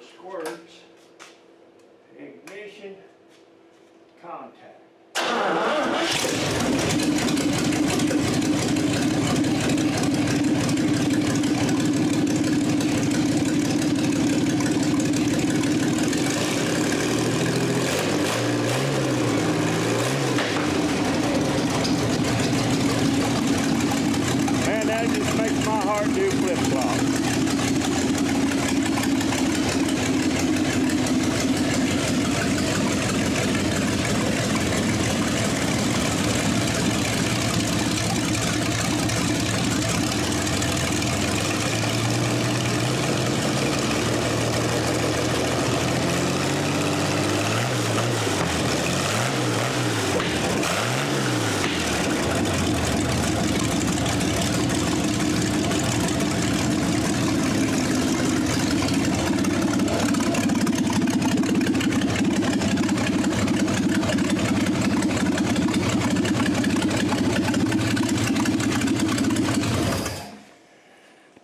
squirts, ignition, contact. Man, that just makes my heart do flip-flops.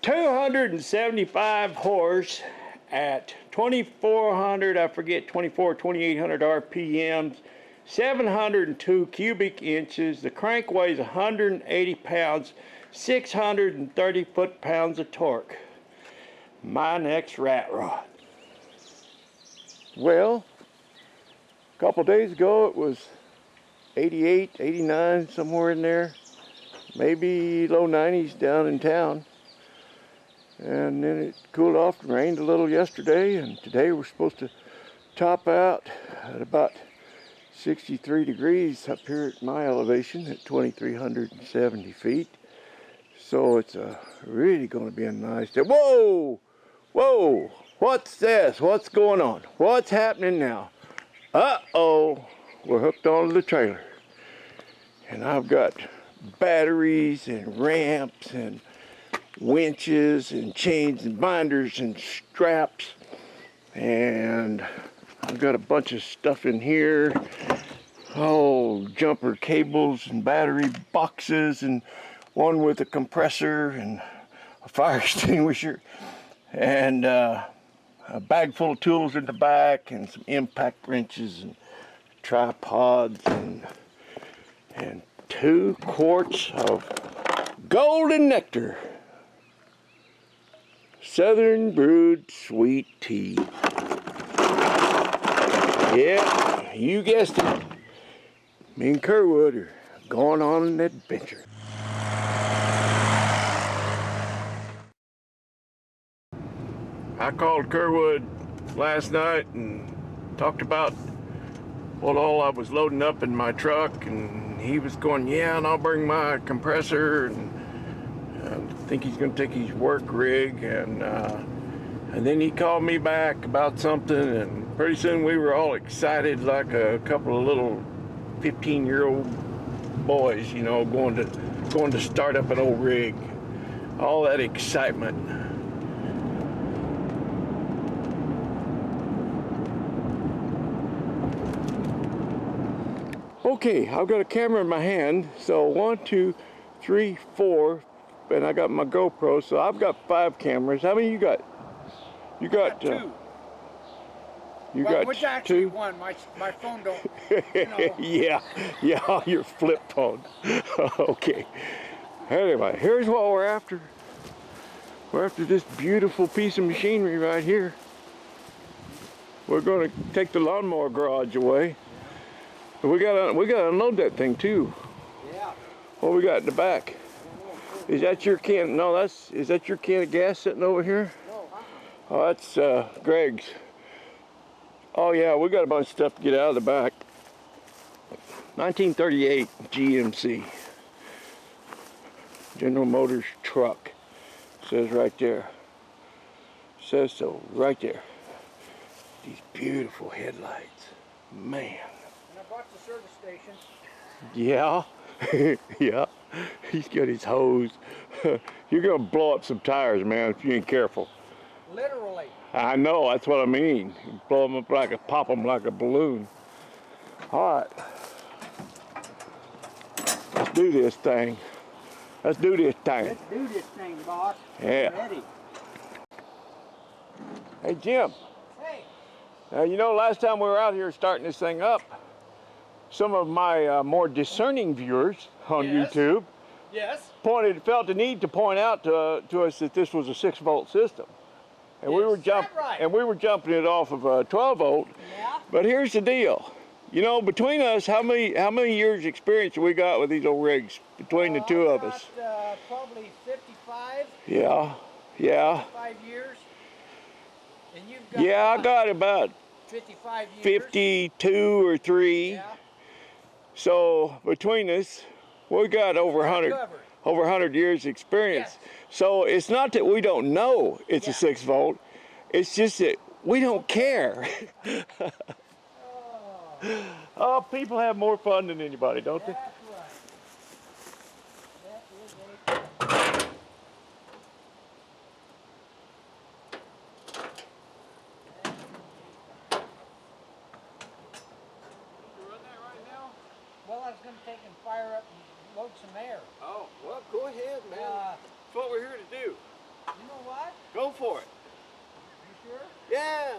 275 horse at 2400, I forget, 2800 RPMs, 702 cubic inches. The crank weighs 180 pounds, 630 foot-pounds of torque. My next rat rod. Well, a couple days ago it was 88, 89, somewhere in there. Maybe low 90s down in town. And then it cooled off and rained a little yesterday, and today we're supposed to top out at about 63 degrees up here at my elevation at 2,370 feet. So it's really going to be a nice day. Whoa! Whoa! What's this? What's going on? What's happening now? Uh-oh! We're hooked onto the trailer. And I've got batteries and ramps and winches and chains and binders and straps, and I've got a bunch of stuff in here. Oh, jumper cables and battery boxes, and one with a compressor and a fire extinguisher, and a bag full of tools in the back, and some impact wrenches and tripods, and 2 quarts of golden nectar. Southern brewed sweet tea. Yeah, you guessed it. Me and Kerwood are going on an adventure. I called Kerwood last night and talked about what all I was loading up in my truck, and he was going, yeah, and I'll bring my compressor, and I think he's going to take his work rig, and then he called me back about something, and pretty soon we were all excited like a couple of little 15-year-old boys, you know, going to start up an old rig. All that excitement. Okay, I've got a camera in my hand, so 1, 2, 3, 4. And I got my GoPro, so I've got 5 cameras. How many you got? You got 2. You got which actually 2? one. My phone don't. You know. yeah, your flip phone. Okay. Anyway, here's what we're after. We're after this beautiful piece of machinery right here. We're going to take the lawnmower garage away. But we gotta unload that thing too. Yeah. What we got in the back? Is that your can? No, is that your can of gas sitting over here? No, Oh, that's Greg's. Oh yeah, we got a bunch of stuff to get out of the back. 1938 GMC. General Motors truck. Says right there. Says so right there. These beautiful headlights. Man. And I bought the service station. Yeah. Yeah. He's got his hose. You're gonna blow up some tires, man, if you ain't careful. Literally. I know, that's what I mean. You blow them up like pop them like a balloon. All right. Let's do this thing. Let's do this thing. Let's do this thing, boss. Yeah. Ready. Hey, Jim. Now, you know, last time we were out here starting this thing up, some of my more discerning viewers on Yes. YouTube Yes. felt the need to point out to us that this was a 6-volt system. And we were jumping it off of a 12-volt. Yeah. But here's the deal. You know, between us, how many years experience have we got with these old rigs between the two of us? Probably 55. Yeah. 5 years. And you've got Yeah, I got about 55 years. 52 or 3. Yeah. So between us, we got over 100 years experience. Yes. So it's not that we don't know it's a 6-volt. It's just that we don't care. Oh, people have more fun than anybody, don't they? That's right. That is a... Well, I was going to take and fire up and load some air. Oh, well, go ahead, man. That's what we're here to do. You know what? Go for it. You sure? Yeah.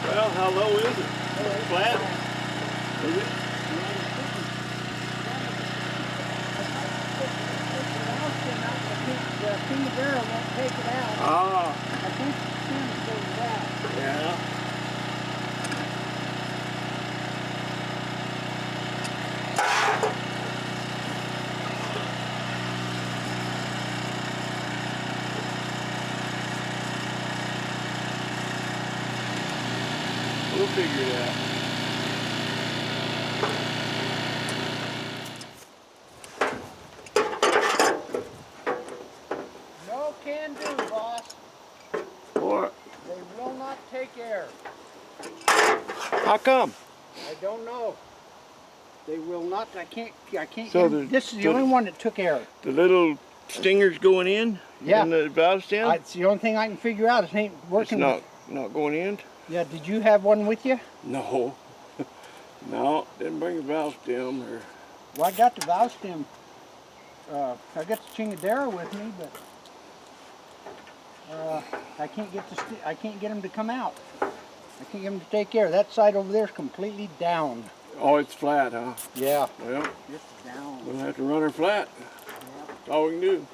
Well, how low is it? Flat? Is it? The finger barrel won't take it out. Ah, I think the pin goes out. yeah. We'll figure it out. No can do, boss. What? They will not take air. How come? I don't know. They will not. I can't. So This is the only one that took air. The little stingers going in? Yeah. In the valve stem? It's the only thing I can figure out. It ain't working. It's not going in? Yeah. Did you have one with you? No. No, didn't bring the valve stem. Or... Well, I got the valve stem. I got the chingadera with me, but I can't get I can't get them to come out. I can't get them to take air. That side over there is completely down. Oh, it's flat, huh? Yeah. Well, It's down. we'll have to run her flat. That's all we can do.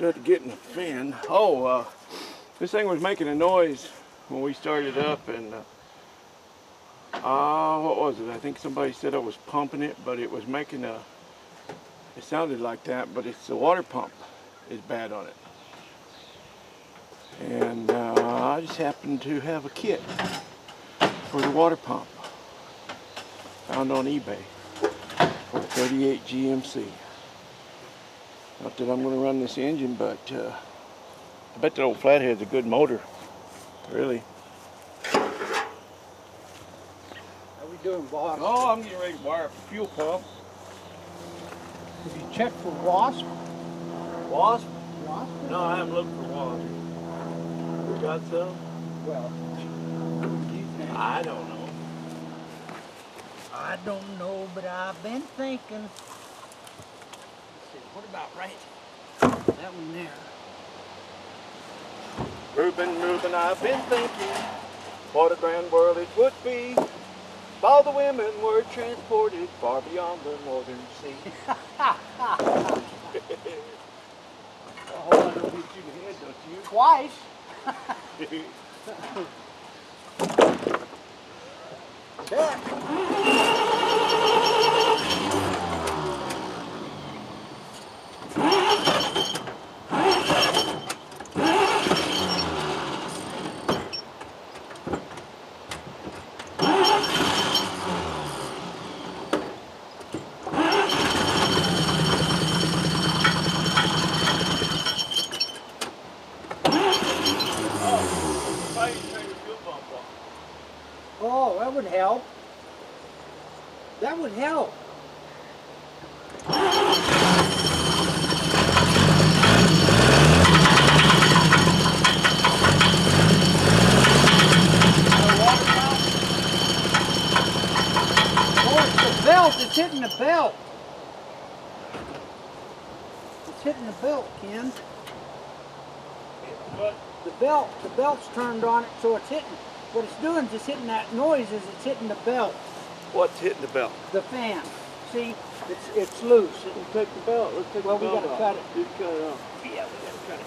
Have to get in the fin. Oh, this thing was making a noise when we started up, and what was it? I think somebody said I was pumping it, but it was making a. It sounded like that, but it's the water pump is bad on it. And I just happened to have a kit for the water pump found on eBay for a 38 GMC. Not that I'm going to run this engine, but I bet that old flathead's a good motor, really. How we doing, boss? Oh, I'm getting ready to wire up a fuel pump. Have you checked for wasp? Wasp? Wasp? No, I haven't looked for wasp. We got some? Well, I don't know. I don't know, but I've been thinking. Let's see, what about right? That one there. Reuben, I've been thinking what a grand world it would be if all the women were transported far beyond the northern sea. Oh, I don't hit you in the head, don't you? Twice. Why you turn your fuel pump off? Oh, that would help. That would help. Oh, it's the belt. It's hitting the belt. It's hitting the belt, Ken. What? The belt's turned on it, so it's hitting. What it's doing is it's hitting that noise as it's hitting the belt, What's hitting the belt? the fan. See, it's loose. Let's take the belt. Let's take Well, the we belt gotta off. cut it. You cut it off. Yeah, we gotta cut it.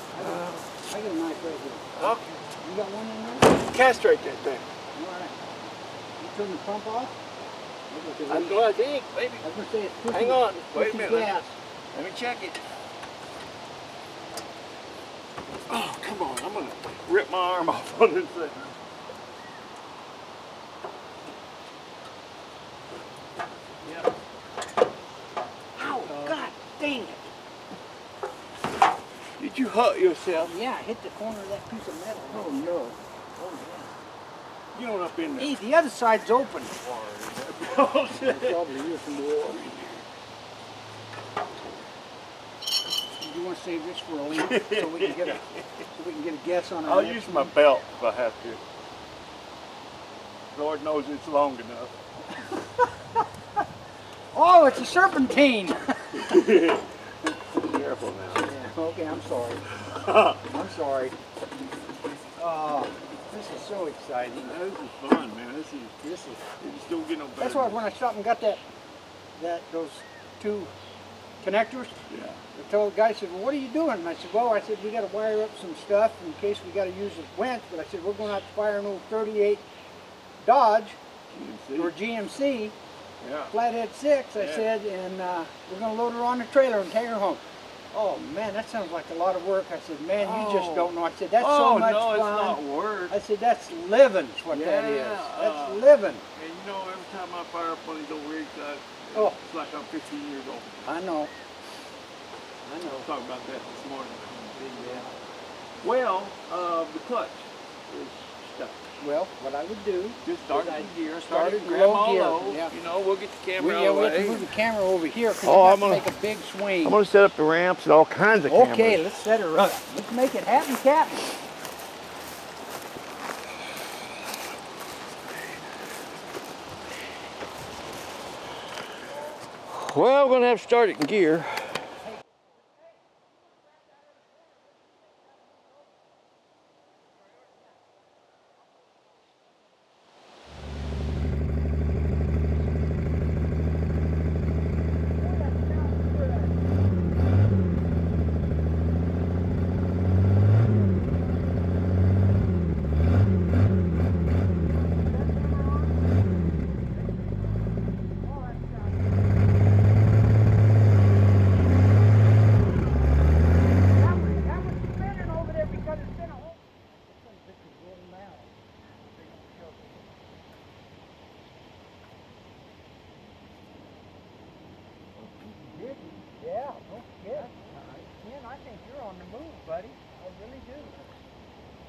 I got a knife right here. Okay. You got one in there? Castrate that thing. All right. You turn the pump off? I'm going to think, baby. I was gonna say it's pushing, Hang on. it's Wait a pushing minute. gas. Let me check it. Oh, come on. I'm going to rip my arm off on this thing. Yep. Ow! God dang it! Did you hurt yourself? Yeah, I hit the corner of that piece of metal. Oh, no. Oh, You don't up in yeah. there. Hey, the other side's open. Oh, shit. Probably use some more. You want to save this for a link so we can get a guess on our I'll next use my one? belt if I have to. Lord knows it's long enough. Oh, it's a serpentine. Careful now. Yeah, okay, I'm sorry. I'm sorry. Oh, this is so exciting. This is fun, man. This is This is. you just don't get no better. That's why when I stopped and got those two connectors, Yeah. I told the guy, I said, well, what are you doing? And I said, well, I said, we got to wire up some stuff in case we got to use a winch. But I said, we're going to have to fire an old 38 Dodge GMC. or GMC Yeah. Flathead 6, I Yeah. said, and we're going to load her on the trailer and take her home. Oh, man, that sounds like a lot of work. I said, man, you just Oh. don't know. I said, that's Oh so much no, fun. it's not work. I said, that's living is what that is. Yeah, That's living. And you know, every time I fire up one of these old rigs, Oh. it's like I'm 15 years old. I know. I know. We'll talk about that this morning. Yeah. Well, the clutch is stuck. Well, what I would do, Just start I it in gear, start start it it in grab low all gear, low. yeah. You know, we'll get the camera we out of have the to way. move the camera over here because Oh, we I'm have to gonna- make a big swing. I'm going to set up the ramps and all kinds of cameras. Okay, let's set her up. Let's make it happen, Captain. Well, we're going to have to start it in gear. Yeah, don't forget. Ken, I think you're on the move, buddy. I really do.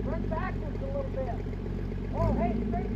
Run backwards a little bit. Oh, hey, straight.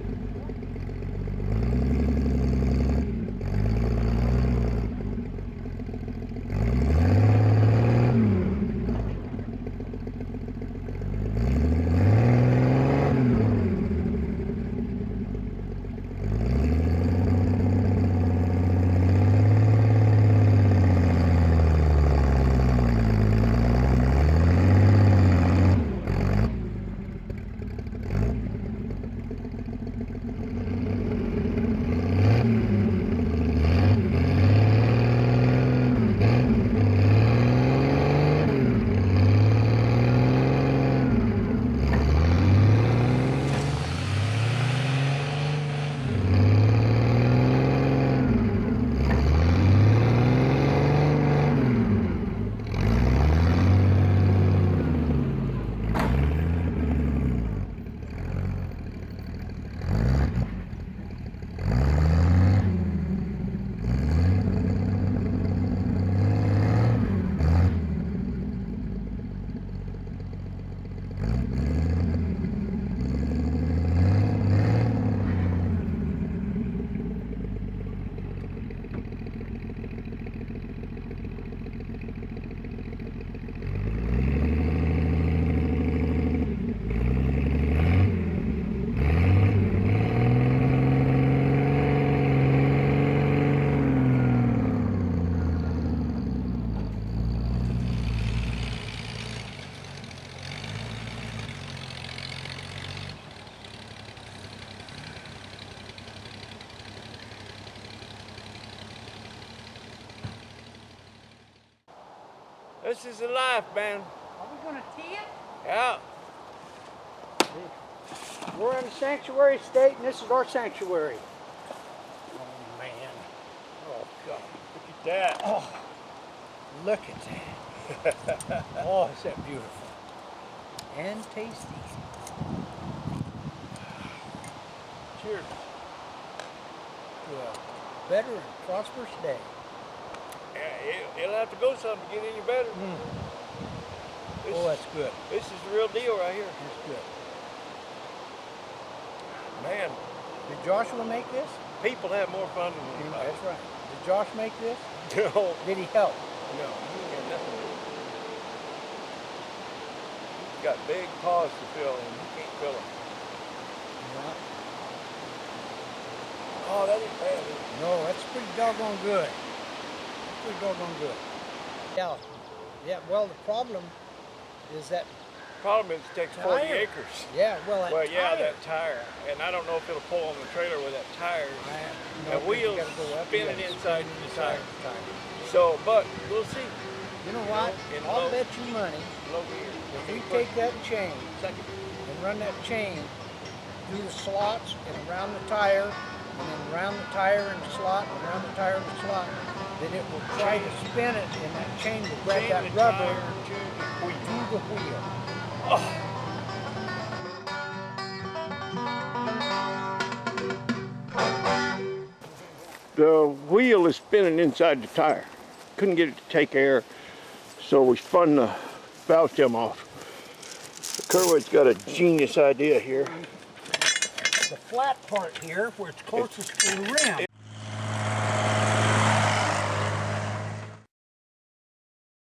This is the life, man. Are we gonna tee it? Yeah. We're in a sanctuary state, and this is our sanctuary. Oh man! Oh God! Look at that. Oh, look at that! Oh, is that beautiful and tasty? Cheers. To a better and prosperous day. Yeah, it'll have to go some to get any better. This, Oh, that's good. This is the real deal right here. That's good. Man, Did Joshua make this? people have more fun than anybody. That's right. Did Josh make this? No, Did he help? no, he ain't got nothing to do. He's got big paws to fill and he can't fill them. Oh, that ain't bad, is it? No, that's pretty doggone good. Pretty doggone good. Yeah. Yeah, well, the problem is that, Problem is it takes 40 Tire. acres. yeah, well, that Well, yeah, tire. that tire. And I don't know if it'll pull on the trailer with that tire. No, The wheels you gotta go up, spinning you gotta inside spin the inside tire. the tire. So, but we'll see. You know what? in I'll low- bet you money Low gear. if we take that chain Second. and run that chain through the slots and around the tire, and then around the tire and the slot, and around the tire and the slot, then it will try to spin it, and that chain will grab Chain that the rubber tire to the wheel. to the wheel. Oh. The wheel is spinning inside the tire. Couldn't get it to take air, so we spun the valve stem off. Kerwin's got a genius idea here. The flat part here, where it's closest to the rim,